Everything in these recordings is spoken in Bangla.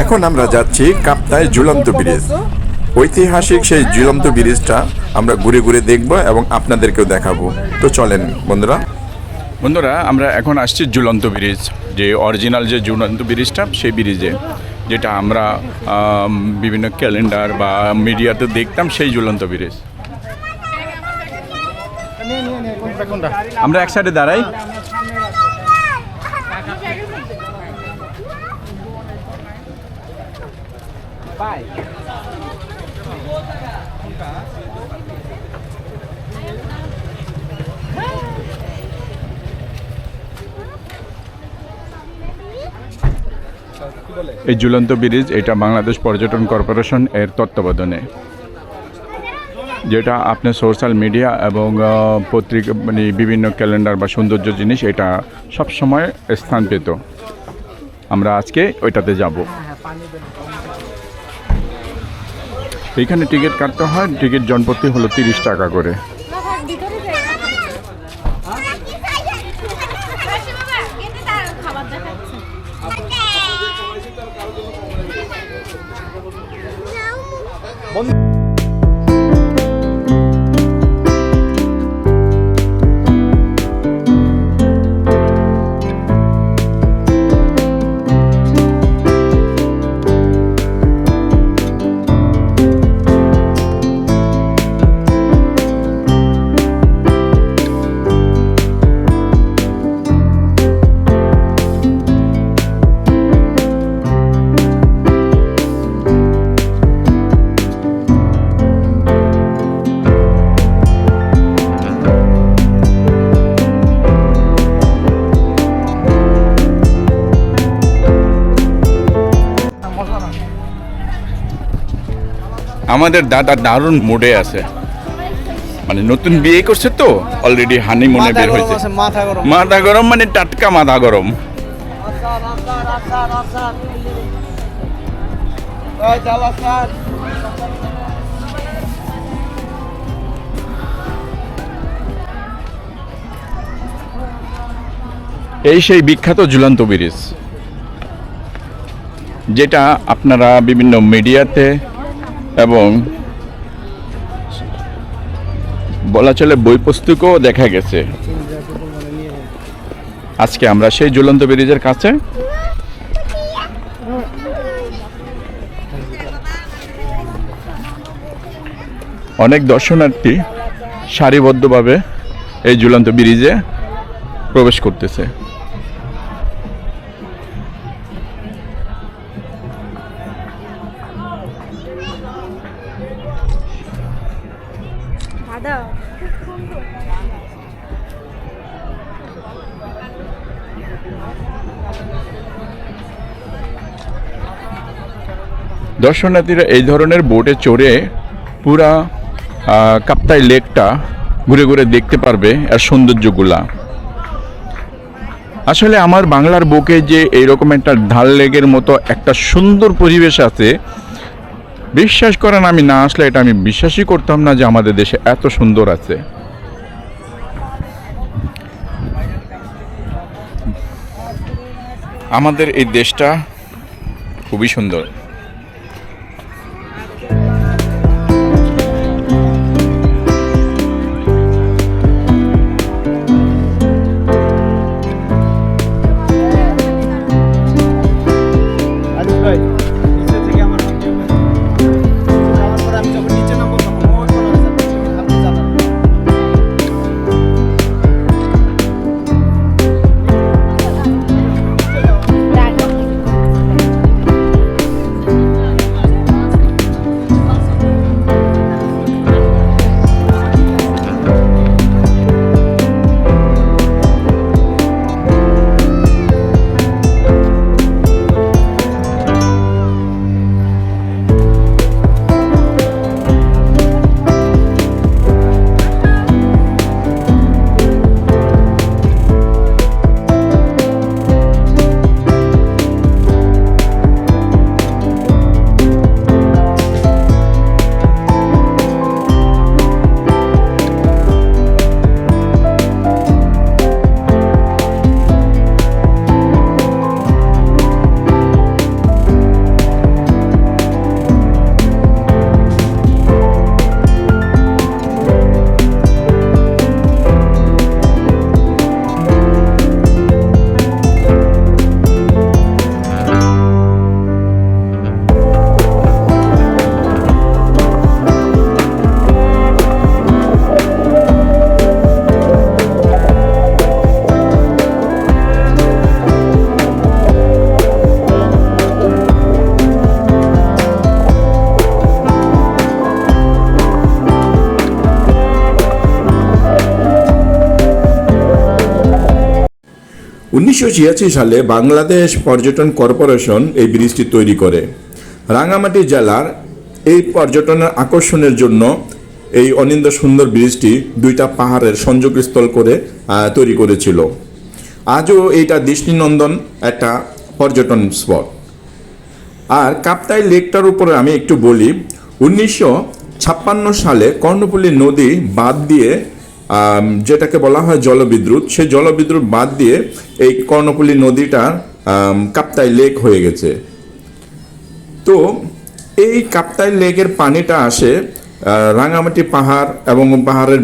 এখন আমরা যাচ্ছি কাপ্তাই ঝুলন্ত ব্রিজ। ঐতিহাসিক সেই ঝুলন্ত ব্রিজটা আমরা ঘুরে ঘুরে দেখব এবং আপনাদেরকেও দেখাবো। তো চলেন বন্ধুরা, আমরা এখন আসছি ঝুলন্ত ব্রিজ, যে অরিজিনাল যে ঝুলন্ত ব্রিজটা, সেই ব্রিজে, যেটা আমরা বিভিন্ন ক্যালেন্ডার বা মিডিয়াতে দেখতাম, সেই ঝুলন্ত ব্রিজ। আমরা এক সাইডে দাঁড়াই। এই ঝুলন্ত ব্রিজ, এটা বাংলাদেশ পর্যটন কর্পোরেশন এর তত্ত্বাবধানে, যেটা আপনার সোশ্যাল মিডিয়া এবং পত্রিকা, মানে বিভিন্ন ক্যালেন্ডার বা সৌন্দর্য জিনিস, এটা সব সময় স্থান পেত। আমরা আজকে ওইটাতে যাব। এইখানে টিকিট কাটতে হয়, টিকিট জনপ্রতি হলো 30 টাকা করে। আমাদের দাদা দারুণ মুডে আছে, মানে নতুন বিয়ে করছে তো, অলরেডি হানিমুনে বের হয়েছে। মাথা গরম মানে টাটকা মাথা গরম। এই সেই বিখ্যাত ঝুলন্ত ব্রিজ, যেটা আপনারা বিভিন্ন মিডিয়াতে এবং বলা চলে বই পুস্তকেও দেখা গেছে। আজকে আমরা সেই ঝুলন্ত ব্রিজের কাছে। অনেক দর্শনার্থী সারিবদ্ধভাবে এই ঝুলন্ত ব্রিজে প্রবেশ করতেছে। দর্শনার্থীরা এই ধরনের বোটে চড়ে পুরা কাপ্তাই লেকটা ঘুরে ঘুরে দেখতে পারবে আর সৌন্দর্যগুলা। আসলে আমার বাংলার বুকে যে এইরকম একটা ঢাল লেকের মতো একটা সুন্দর পরিবেশ আছে, বিশ্বাস করেন আমি না আসলে এটা আমি বিশ্বাসই করতাম না যে আমাদের দেশে এত সুন্দর আছে। আমাদের এই দেশটা খুবই সুন্দর। 1986 সালে বাংলাদেশ পর্যটন কর্পোরেশন এই ব্রিজটি তৈরি করে। রাঙামাটি জেলার এই পর্যটনের আকর্ষণের জন্য এই অনিন্দ্য সুন্দর ব্রিজটি দুইটা পাহাড়ের সংযোগস্থল করে তৈরি করেছিল। আজও এইটা দৃষ্টিনন্দন একটা পর্যটন স্পট। আর কাপ্তাই লেকটার উপরে আমি একটু বলি, 1956 সালে কর্ণফুলী নদী বাদ দিয়ে যেটাকে বলা হয় জলবিদ্যুৎ, সেই জলবিদ্যুৎ বাদ দিয়ে এই কর্ণফুলী নদীটা কাপ্তাই লেক হয়ে গেছে। তো এই কাপ্তাই লেকের পানিটা আসে রাঙামাটি পাহাড় এবং পাহাড়ের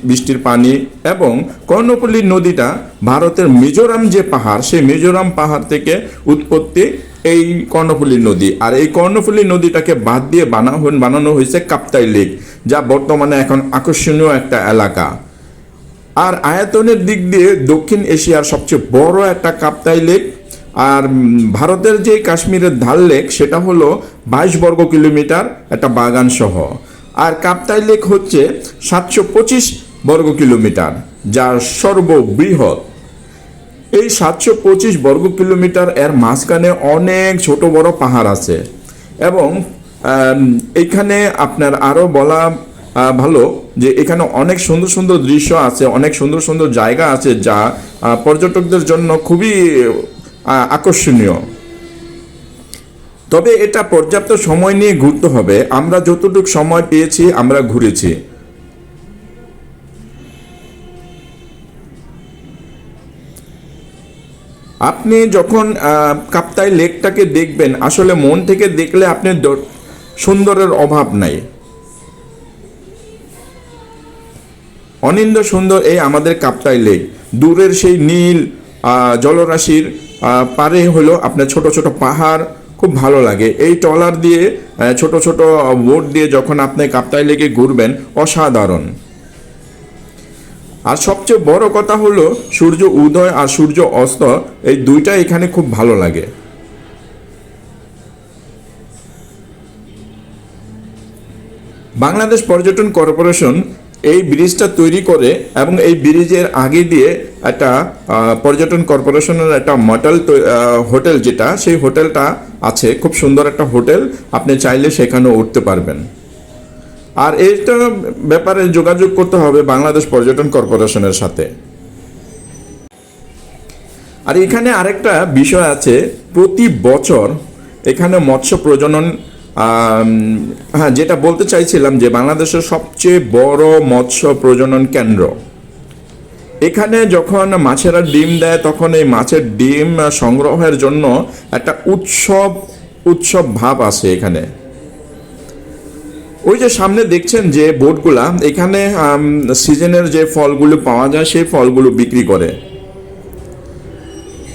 বৃষ্টির পানি, এবং কর্ণফুলী নদীটা ভারতের মিজোরাম যে পাহাড়, সেই মিজোরাম পাহাড় থেকে উৎপত্তি এই কর্ণফুলী নদী। আর এই কর্ণফুলী নদীটাকে বাদ দিয়ে বানানো হয়েছে কাপ্তাই লেক, যা বর্তমানে এখন আকর্ষণীয় একটা এলাকা। আর আয়তনের দিক দিয়ে দক্ষিণ এশিয়ার সবচেয়ে বড় একটা কাপ্তাই লেক। আর ভারতের যে কাশ্মীরের ধাল লেক, সেটা হলো 22 বর্গ কিলোমিটার, একটা বাগান সহ। আর কাপ্তাই লেক হচ্ছে 725 বর্গ কিলোমিটার, যা সর্ববৃহৎ। এই 725 বর্গ কিলোমিটার এর মাঝখানে অনেক ছোট বড় পাহাড় আছে। এবং এখানে আপনার আরও বলা ভালো যে এখানে অনেক সুন্দর সুন্দর দৃশ্য আছে, অনেক সুন্দর সুন্দর জায়গা আছে, যা পর্যটকদের জন্য খুবই আকর্ষণীয়। তবে এটা পর্যাপ্ত সময় নিয়ে ঘুরতে হবে। আমরা যতটুকু সময় পেয়েছি আমরা ঘুরেছি। আপনি যখন কাপ্তাই লেকটাকে দেখবেন, আসলে মন থেকে দেখলে আপনি সুন্দরের অভাব নাই। অনিন্দ্য সুন্দর এই আমাদের কাপ্তাই লেক। দূরের সেই নীল জলরাশির পারে হলো আপনার ছোট ছোট পাহাড়, খুব ভালো লাগে। এই ট্রলার দিয়ে ছোট ছোট বোট দিয়ে যখন আপনি কাপ্তাই লেকে ঘুরবেন, অসাধারণ। আর সবচেয়ে বড় কথা হলো সূর্য উদয় আর সূর্য অস্ত, এই দুইটা এখানে খুব ভালো লাগে। বাংলাদেশ পর্যটন কর্পোরেশন এই ব্রিজটা তৈরি করে, এবং এই ব্রিজের আগে দিয়ে একটা পর্যটন কর্পোরেশনের একটা হোটেল, যেটা সেই হোটেলটা আছে, খুব সুন্দর একটা হোটেল। আপনি চাইলে সেখানে উঠতে পারবেন। আর এইটা ব্যাপারে যোগাযোগ করতে হবে বাংলাদেশ পর্যটন কর্পোরেশনের সাথে। আর এখানে আরেকটা বিষয় আছে, প্রতি বছর এখানে মৎস্য প্রজনন, হ্যাঁ, যেটা বলতে চাইছিলাম যে বাংলাদেশের সবচেয়ে বড় মৎস্য প্রজনন কেন্দ্র। এখানে যখন মাছেরা ডিম দেয়, তখন এই মাছের ডিম সংগ্রহের জন্য একটা উৎসব ভাব আছে এখানে। ওই যে সামনে দেখছেন যে বোটগুলা, এখানে সিজনের যে ফলগুলো পাওয়া যায় সেই ফলগুলো বিক্রি করে।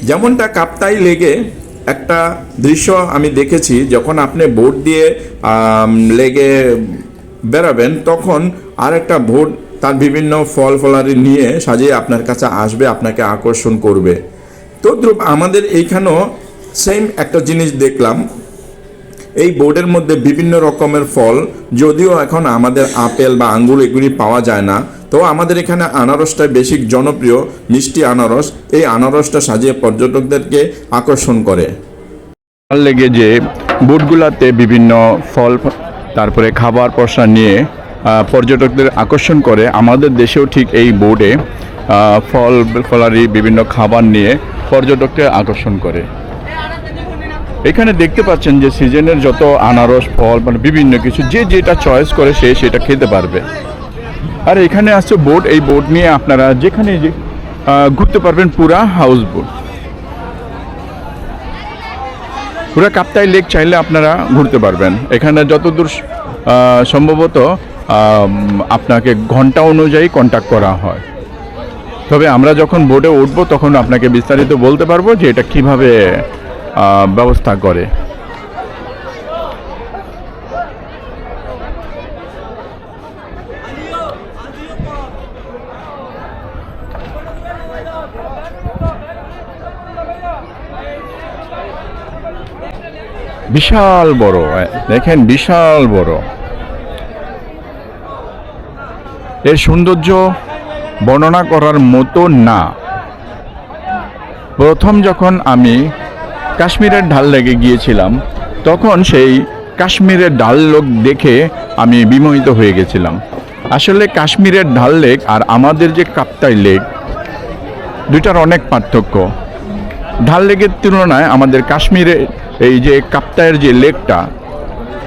যেমনটা কাপ্তাই লেগে একটা দৃশ্য আমি দেখেছি, যখন আপনি বোট দিয়ে লেগে বেরাবেন, তখন আরেকটা বোট তার বিভিন্ন ফল ফলারি নিয়ে সাজিয়ে আপনার কাছে আসবে, আপনাকে আকর্ষণ করবে। তদ্রূপ আমাদের এইখানেও সেম একটা জিনিস দেখলাম। এই বোর্ডের মধ্যে বিভিন্ন রকমের ফল, যদিও এখন আমাদের আপেল বা আঙ্গুর এগুলি পাওয়া যায় না, তো আমাদের এখানে আনারসটা বেশি জনপ্রিয়, মিষ্টি আনারস। এই আনারসটা সাজিয়ে পর্যটকদেরকে আকর্ষণ করে। লেগে যে বোটগুলাতে বিভিন্ন ফল, তারপরে খাবার পসরা নিয়ে পর্যটকদের আকর্ষণ করে, আমাদের দেশেও ঠিক এই বোর্ডে ফল ফলারি বিভিন্ন খাবার নিয়ে পর্যটককে আকর্ষণ করে। এখানে দেখতে পাচ্ছেন যে সিজনের যত আনারস ফল, মানে বিভিন্ন কিছু, যে যেটা চয়েস করে সে সেটা খেতে পারবে। আর এখানে আছে বোট, এই বোট নিয়ে আপনারা যেখানে ঘুরতে পারবেন, পুরা হাউস বোট। পুরা কাপ্তাই লেক চাইলে আপনারা ঘুরতে পারবেন। এখানে যতদূর সম্ভবত আপনাকে ঘন্টা অনুযায়ী কন্ট্যাক্ট করা হয়। তবে আমরা যখন বোটে উঠবো তখন আপনাকে বিস্তারিত বলতে পারবো যে এটা কিভাবে ব্যবস্থা করে। বিশাল বড়, দেখেন বিশাল বড়। এর সৌন্দর্য বর্ণনা করার মতো না। প্রথম যখন আমি কাশ্মীরের ডাল লেকে গিয়েছিলাম তখন সেই কাশ্মীরের ডাল লেক দেখে আমি বিমোহিত হয়ে গেছিলাম। আসলে কাশ্মীরের ডাল লেক আর আমাদের যে কাপ্তাই লেক দুইটার অনেক পার্থক্য। ডাল লেকের তুলনায় আমাদের কাশ্মীরে এই যে কাপ্তাইয়ের যে লেকটা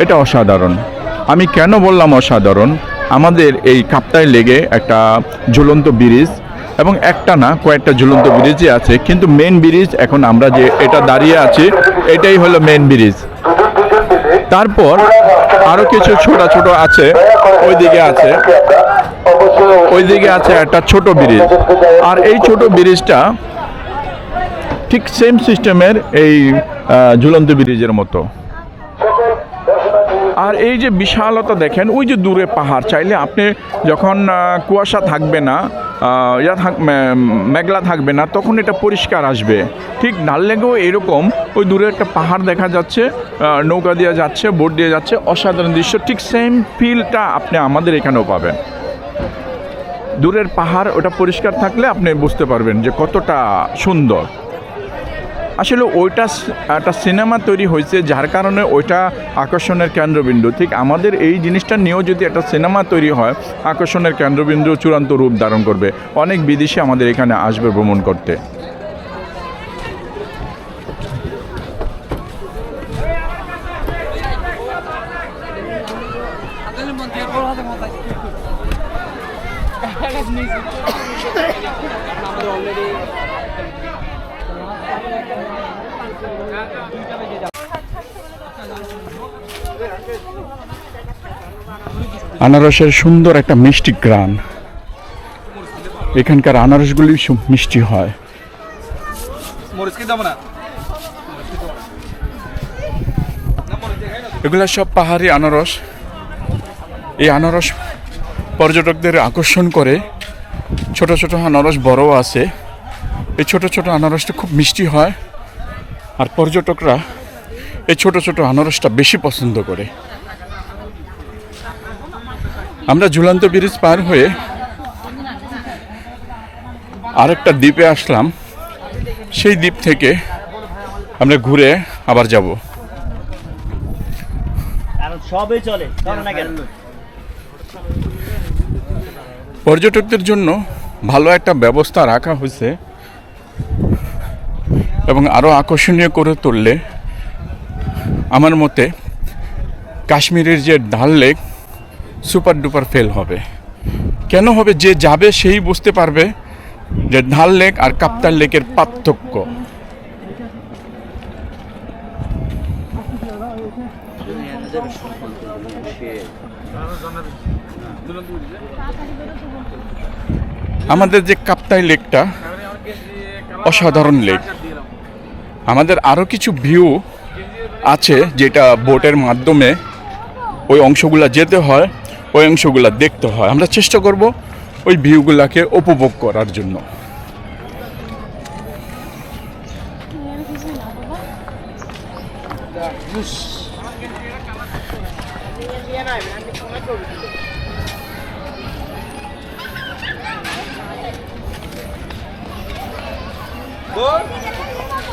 এটা অসাধারণ। আমি কেন বললাম অসাধারণ, আমাদের এই কাপ্তাই লেকে একটা ঝুলন্ত ব্রিজ এবং একটা না কয়েকটা ঝুলন্ত ব্রিজই আছে, কিন্তু মেন ব্রিজ এখন আমরা যে এটা দাঁড়িয়ে আছি এটাই হলো মেন ব্রিজ। তারপর আরও কিছু ছোট ছোট আছে, ওইদিকে আছে একটা ছোট ব্রিজ, আর এই ছোট ব্রিজটা ঠিক সেম সিস্টেমের এই ঝুলন্ত ব্রিজের মতো। আর এই যে বিশালতা দেখেন, ওই যে দূরে পাহাড়, চাইলে আপনি যখন কুয়াশা থাকবে না, মেঘলা থাকবে না, তখন এটা পরিষ্কার আসবে। ঠিক ডাল লেকেও এরকম ওই দূরে একটা পাহাড় দেখা যাচ্ছে, নৌকা দিয়ে যাচ্ছে, বোট দিয়ে যাচ্ছে, অসাধারণ দৃশ্য। ঠিক সেম ফিলটা আপনি আমাদের এখানেও পাবেন। দূরের পাহাড় ওটা পরিষ্কার থাকলে আপনি বুঝতে পারবেন যে কতটা সুন্দর। আসলে ওইটা একটা সিনেমা তৈরি হয়েছে, যার কারণে ওইটা আকর্ষণের কেন্দ্রবিন্দু। ঠিক আমাদের এই জিনিসটা নিয়েও যদি একটা সিনেমা তৈরি হয়, আকর্ষণের কেন্দ্রবিন্দু চূড়ান্ত রূপ ধারণ করবে। অনেক বিদেশি আমাদের এখানে আসবে ভ্রমণ করতে। আনারসের সুন্দর একটা মিষ্টি গ্রান, এখানকার আনারসগুলি মিষ্টি হয়। এগুলা সব পাহাড়ি আনারস। এই আনারস পর্যটকদের আকর্ষণ করে। ছোট ছোট আনারস বড়ও আছে। এই ছোট ছোট আনারসটা খুব মিষ্টি হয়, আর পর্যটকরা এই ছোট ছোট আনারসটা বেশি পছন্দ করে। আমরা ঝুলন্ত ব্রিজ পার হয়ে আরেকটা দ্বীপে আসলাম। সেই দ্বীপ থেকে আমরা ঘুরে আবার যাব। পর্যটকদের জন্য ভালো একটা ব্যবস্থা রাখা হয়েছে, এবং আরও আকর্ষণীয় করে তুললে আমার মতে কাশ্মীরের যে ডাল লেক সুপার ডুপার ফেল হবে। কেন হবে? যে যাবে সেই বুঝতে পারবে যে ডাল লেক আর কাপ্তাই লেকের পার্থক্য। আমাদের যে কাপ্তাই লেকটা অসাধারণ লেক। আমাদের আরও কিছু ভিউ আছে যেটা বোটের মাধ্যমে ওই অংশগুলা যেতে হয়, ওই অংশগুলা দেখতে হয়। আমরা চেষ্টা করব ওই ভিউগুলাকে উপভোগ করার জন্য।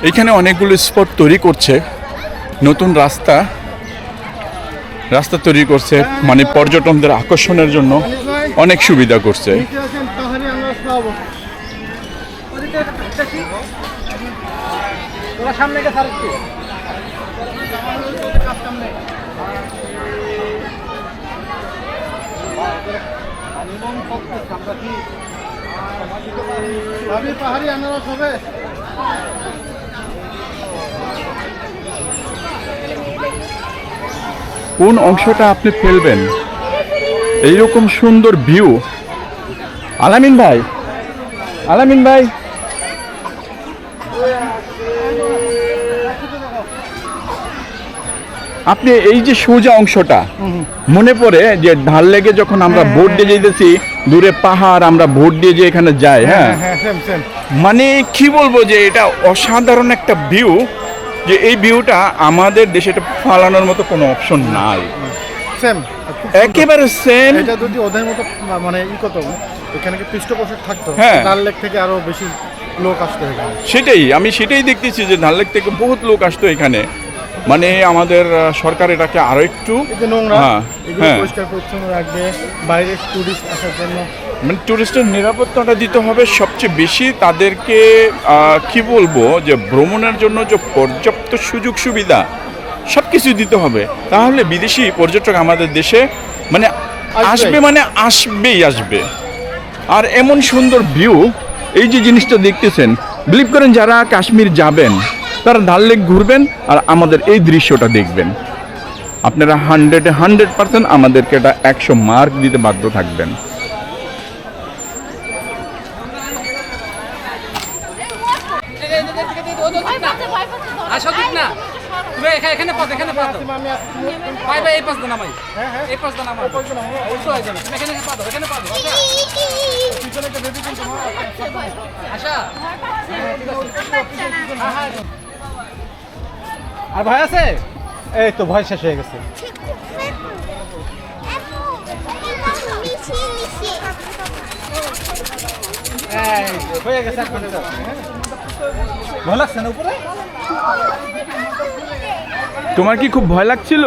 এখানে অনেকগুলো স্পট তৈরি করছে, নতুন রাস্তা তৈরি করছে, মানে পর্যটকদের আকর্ষণের জন্য অনেক সুবিধা করছে। পাহাড়ি আনারস হবে। কোন অংশটা আপনি ফেলবেন? এইরকম সুন্দর ভিউ। আলামিন ভাই, আপনি এই যে সোজা অংশটা মনে পড়ে যে ডাল লেকে যখন আমরা বোট দিয়ে যেতেছি, দূরে পাহাড়, আমরা বোট দিয়ে যে এখানে যাই। হ্যাঁ, মানে কি বলবো যে এটা অসাধারণ একটা ভিউ, যে এই ভিউটা আমাদের দেশে এটা ফালানোর মতো কোনো অপশন নাই। একেবারে সেম। এটা যদি ওদের মতো মানে কত এখানে কি পৃষ্ঠপোষক থাকতো, হ্যাঁ, ডাল লেক থেকে আরো বেশি লোক আসতো এখানে। সেটাই দেখতেছি যে ধানলেক থেকে বহুত লোক আসতো এখানে। মানে আমাদের সরকার এটাকে আরো একটু এই যে নোংরা, হ্যাঁ, এগুলো হ্যাঁ। পরিষ্কার পরিচ্ছন্ন রাখবে, বাইরের টুরিস্ট আসার জন্য। মানে টুরিস্টের নিরাপত্তাটা দিতে হবে সবচেয়ে বেশি। তাদেরকে কি বলবো যে ভ্রমণের জন্য যে পর্যাপ্ত সুযোগ সুবিধা সব কিছু দিতে হবে, তাহলে বিদেশি পর্যটক আমাদের দেশে মানে আসবেই আসবে। আর এমন সুন্দর ভিউ, এই যে জিনিসটা দেখতেছেন, বিলিভ করেন যারা কাশ্মীর যাবেন তারা ডাল লেক ঘুরবেন আর আমাদের এই দৃশ্যটা দেখবেন, আপনারা 100% আমাদেরকে এটা 100 মার্ক দিতে বাধ্য থাকবেন। আসো ঠিক না তুমি এখানে পাতো ভাই ভাই এই পাশ দাও না ভাই এই পাশ দাও না ভাই ওইসো হয়ে যাবে তুমি এখানে পাতো আশা আর ভয় আছে? এই তো ভয় শেষ হয়ে গেছে। হয়ে গেছে, ভয় লাগছে না উপরে? তোমার কি খুব ভয় লাগছিল?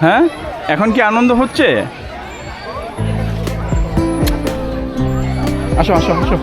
হ্যাঁ, এখন কি আনন্দ হচ্ছে? আসো আসো আসো।